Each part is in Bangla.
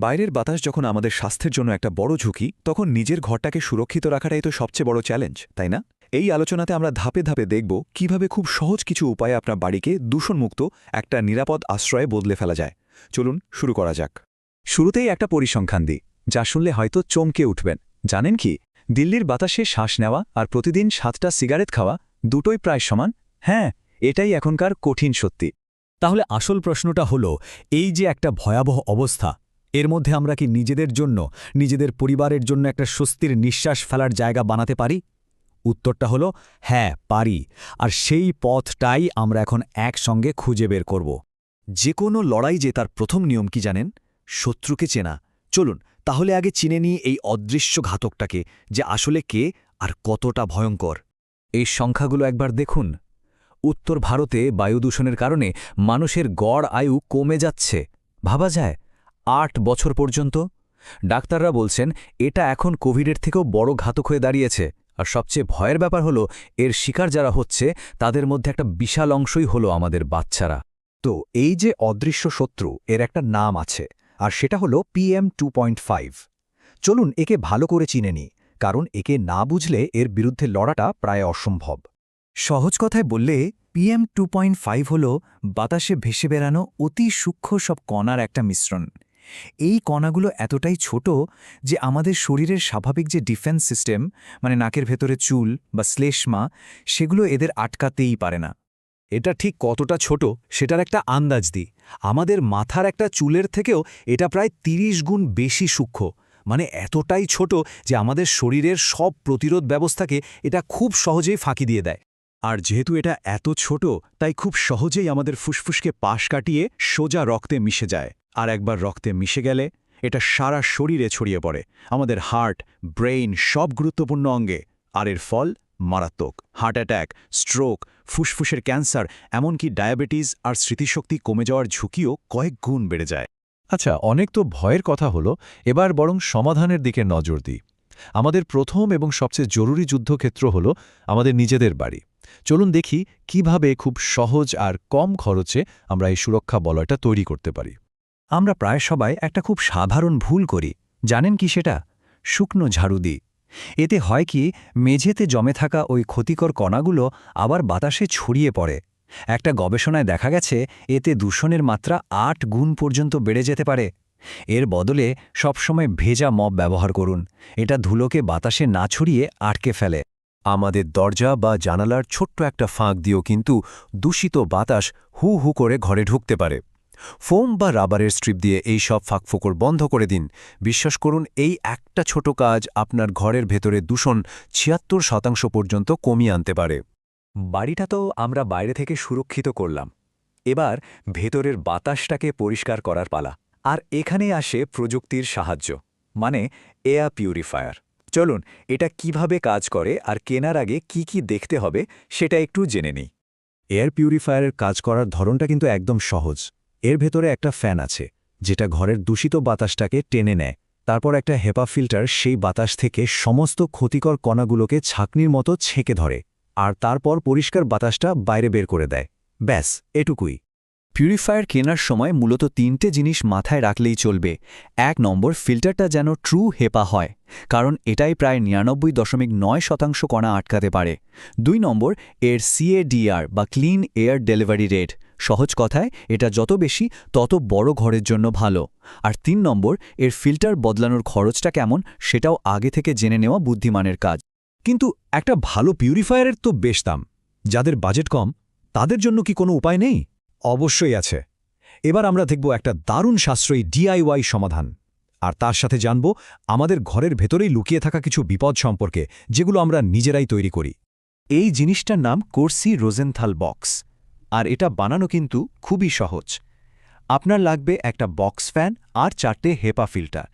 বাইরের বাতাস যখন আমাদের স্বাস্থ্যের জন্য একটা বড় ঝুঁকি, তখন নিজের ঘরটাকে সুরক্ষিত রাখাটাই তো সবচেয়ে বড় চ্যালেঞ্জ, তাই না? এই আলোচনাতে আমরা ধাপে ধাপে দেখব কিভাবে খুব সহজ কিছু উপায়ে আপনার বাড়িকে দূষণমুক্ত একটা নিরাপদ আশ্রয়ে বদলে ফেলা যায়। চলুন শুরু করা যাক। শুরুতেই একটা পরিসংখ্যান দিই, যা শুনলে হয়তো চমকে উঠবেন। জানেন কি, দিল্লির বাতাসে শ্বাস নেওয়া আর প্রতিদিন 7টা সিগারেট খাওয়া দুটোই প্রায় সমান। হ্যাঁ, এটাই এখনকার কঠিন সত্যি। তাহলে আসল প্রশ্নটা হলো, এই যে একটা ভয়াবহ অবস্থা, এর মধ্যে আমরা কি নিজেদের জন্য, নিজেদের পরিবারের জন্য একটা স্বস্তির নিঃশ্বাস ফেলার জায়গা বানাতে পারি? উত্তরটা হলো হ্যাঁ, পারি। আর সেই পথটাই আমরা এখন একসঙ্গে খুঁজে বের করব। যে কোনো লড়াই যে তার প্রথম নিয়ম কি জানেন? শত্রুকে চেনা। চলুন তাহলে আগে চিনে নিই এই অদৃশ্য ঘাতকটাকে, যে আসলে কে আর কতটা ভয়ঙ্কর। এই সংখ্যাগুলো একবার দেখুন। উত্তর ভারতে বায়ুদূষণের কারণে মানুষের গড় আয়ু কমে যাচ্ছে। ভাবা যায়, 8 বছর পর্যন্ত। ডাক্তাররা বলছেন এটা এখন কোভিডের থেকেও বড় ঘাতক হয়ে দাঁড়িয়েছে। আর সবচেয়ে ভয়ের ব্যাপার হলো, এর শিকার যারা হচ্ছে তাদের মধ্যে একটা বিশাল অংশই হলো আমাদের বাচ্চারা। তো এই যে অদৃশ্য শত্রু, এর একটা নাম আছে, আর সেটা হলো PM2.5। চলুন একে ভালো করে চিনে নিই, কারণ একে না বুঝলে এর বিরুদ্ধে লড়াটা প্রায় অসম্ভব। সহজ কথায় বললে PM2.5 হল বাতাসে ভেসে বেড়ানো অতি সূক্ষ্ম সব কণার একটা মিশ্রণ। এই কণাগুলো এতটাই ছোট যে আমাদের শরীরের স্বাভাবিক যে ডিফেন্স সিস্টেম, মানে নাকের ভেতরে চুল বা শ্লেষ্মা, সেগুলো এদের আটকাতেই পারে না। এটা ঠিক কতটা ছোট সেটার একটা আন্দাজ দিই। আমাদের মাথার একটা চুলের থেকেও এটা প্রায় 30 গুণ বেশি সূক্ষ্ম। মানে এতটাই ছোট যে আমাদের শরীরের সব প্রতিরোধ ব্যবস্থাকে এটা খুব সহজেই ফাঁকি দিয়ে দেয়। আর যেহেতু এটা এত ছোট, তাই খুব সহজেই আমাদের ফুসফুসকে পাশ কাটিয়ে সোজা রক্তে মিশে যায়। আর একবার রক্তে মিশে গেলে এটা সারা শরীরে ছড়িয়ে পড়ে, আমাদের হার্ট, ব্রেইন, সব গুরুত্বপূর্ণ অঙ্গে। আর এর ফল মারাত্মক। হার্ট অ্যাট্যাক, স্ট্রোক, ফুসফুসের ক্যান্সার, এমনকি ডায়াবেটিস আর স্মৃতিশক্তি কমে যাওয়ার ঝুঁকিও কয়েক গুণ বেড়ে যায়। আচ্ছা, অনেক তো ভয়ের কথা হলো, এবার বরং সমাধানের দিকে নজর দিই। আমাদের প্রথম এবং সবচেয়ে জরুরি যুদ্ধক্ষেত্র হলো আমাদের নিজেদের বাড়ি। চলুন দেখি কিভাবে খুব সহজ আর কম খরচে আমরা এই সুরক্ষা বলয়টা তৈরি করতে পারি। আমরা প্রায় সবাই একটা খুব সাধারণ ভুল করি। জানেন কি সেটা? শুকনো ঝাড়ু দিই। এতে হয় কি, মেঝেতে জমে থাকা ওই ক্ষতিকর কণাগুলো আবার বাতাসে ছড়িয়ে পড়ে। একটা গবেষণায় দেখা গেছে এতে দূষণের মাত্রা 8 গুণ পর্যন্ত বেড়ে যেতে পারে। এর বদলে সবসময় ভেজা মপ ব্যবহার করুন। এটা ধুলোকে বাতাসে না ছড়িয়ে আটকে ফেলে। আমাদের দরজা বা জানালার ছোট্ট একটা ফাঁক দিয়েও কিন্তু দূষিত বাতাস হু হু করে ঘরে ঢুকতে পারে। ফোম বা রাবারের স্ট্রিপ দিয়ে এই সব ফাঁকফোকর বন্ধ করে দিন। বিশ্বাস করুন, এই একটা ছোট কাজ আপনার ঘরের ভেতরে দূষণ 76% পর্যন্ত কমিয়ে আনতে পারে। বাড়িটা তো আমরা বাইরে থেকে সুরক্ষিত করলাম, এবার ভেতরের বাতাসটাকে পরিষ্কার করার পালা। আর এখানে আসে প্রযুক্তির সাহায্য, মানে এয়ার পিউরিফায়ার। চলুন এটা কিভাবে কাজ করে আর কেনার আগে কি কি দেখতে হবে সেটা একটু জেনে নিই। এয়ার পিউরিফায়ারের কাজ করার ধরনটা কিন্তু একদম সহজ। এর ভেতরে একটা ফ্যান আছে, যেটা ঘরের দূষিত বাতাসটাকে টেনে নেয়। তারপর একটা হেপা ফিল্টার সেই বাতাস থেকে সমস্ত ক্ষতিকর কণাগুলোকে ছাঁকনির মতো ছেঁকে ধরে, আর তারপর পরিষ্কার বাতাসটা বাইরে বের করে দেয়। ব্যাস, এটুকুই। পিউরিফায়ার কেনার সময় মূলত 3টে জিনিস মাথায় রাখলেই চলবে। 1 নম্বর, ফিল্টারটা যেন ট্রু হেপা হয়, কারণ এটাই প্রায় 99.9% কণা আটকাতে পারে। 2 নম্বর, এর CADR বা ক্লিন এয়ার ডেলিভারি রেট। সহজ কথায়, এটা যত বেশি তত বড় ঘরের জন্য ভালো। আর 3 নম্বর, এর ফিল্টার বদলানোর খরচটা কেমন সেটাও আগে থেকে জেনে নেওয়া বুদ্ধিমানের কাজ। কিন্তু একটা ভালো পিউরিফায়ারের তো বেশ দাম। যাদের বাজেট কম, তাদের জন্য কি কোনো উপায় নেই? অবশ্যই আছে। এবার আমরা দেখব একটা দারুণ সাশ্রয়ী DIY সমাধান। আর তার সাথে জানব আমাদের ঘরের ভেতরেই লুকিয়ে থাকা কিছু বিপদ সম্পর্কে, যেগুলো আমরা নিজেরাই তৈরি করি। এই জিনিসটার নাম কোর্সি রোজেনথাল বক্স। আর এটা বানানো কিন্তু খুবই সহজ। আপনার লাগবে একটা বক্স ফ্যান আর 4টে হেপা ফিল্টার।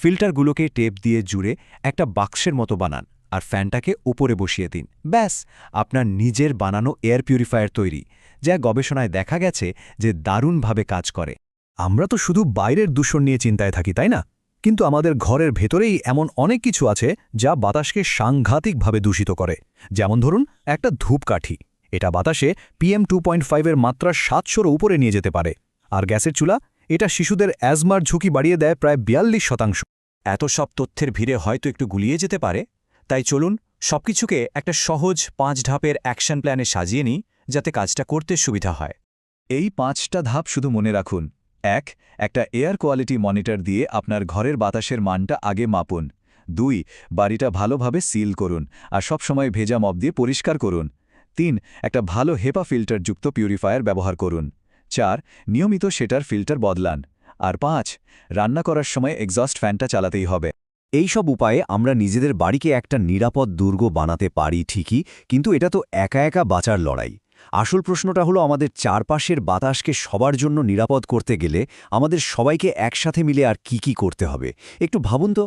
ফিল্টারগুলোকে টেপ দিয়ে জুড়ে একটা বাক্সের মতো বানান, আর ফ্যানটাকে উপরে বসিয়ে দিন। ব্যাস, আপনার নিজের বানানো এয়ার পিউরিফায়ার তৈরি, যা গবেষণায় দেখা গেছে যে দারুণভাবে কাজ করে। আমরা তো শুধু বাইরের দূষণ নিয়ে চিন্তায় থাকি, তাই না? কিন্তু আমাদের ঘরের ভেতরেই এমন অনেক কিছু আছে যা বাতাসকে সাংঘাতিকভাবে দূষিত করে। যেমন ধরুন একটা ধূপকাঠি। এটা বাতাসে PM2.5 এর মাত্রা 700-র উপরে নিয়ে যেতে পারে। আর গ্যাসের চুলা, এটা শিশুদের অ্যাজমার ঝুঁকি বাড়িয়ে দেয় প্রায় 42%। এত সব তথ্যের ভিড়ে হয়তো একটু গুলিয়ে যেতে পারে, তাই চলুন সবকিছুকে একটা সহজ 5 ধাপের অ্যাকশন প্ল্যানে সাজিয়ে নিই, যাতে কাজটা করতে সুবিধা হয়। এই 5টা ধাপ শুধু মনে রাখুন। 1. একটা এয়ার কোয়ালিটি মনিটর দিয়ে আপনার ঘরের বাতাসের মানটা আগে মাপুন। 2. বাড়িটা ভালোভাবে সিল করুন আর সবসময় ভেজা মপ দিয়ে পরিষ্কার করুন। 3. একটা ভালো হেপা ফিল্টারযুক্ত পিউরিফায়ার ব্যবহার করুন। 4. নিয়মিত সেটার ফিল্টার বদলান। আর 5. রান্না করার সময় এক্সস্ট ফ্যানটা চালাতেই হবে। এই সব উপায়ে আমরা নিজেদের বাড়িকে একটা নিরাপদ দুর্গ বানাতে পারি ঠিকই, কিন্তু এটা তো একা একা বাঁচার লড়াই। আসল প্রশ্নটা হলো, আমাদের চারপাশের বাতাসকে সবার জন্য নিরাপদ করতে গেলে আমাদের সবাইকে একসাথে মিলে আর কি করতে হবে? একটু ভাবুন তো।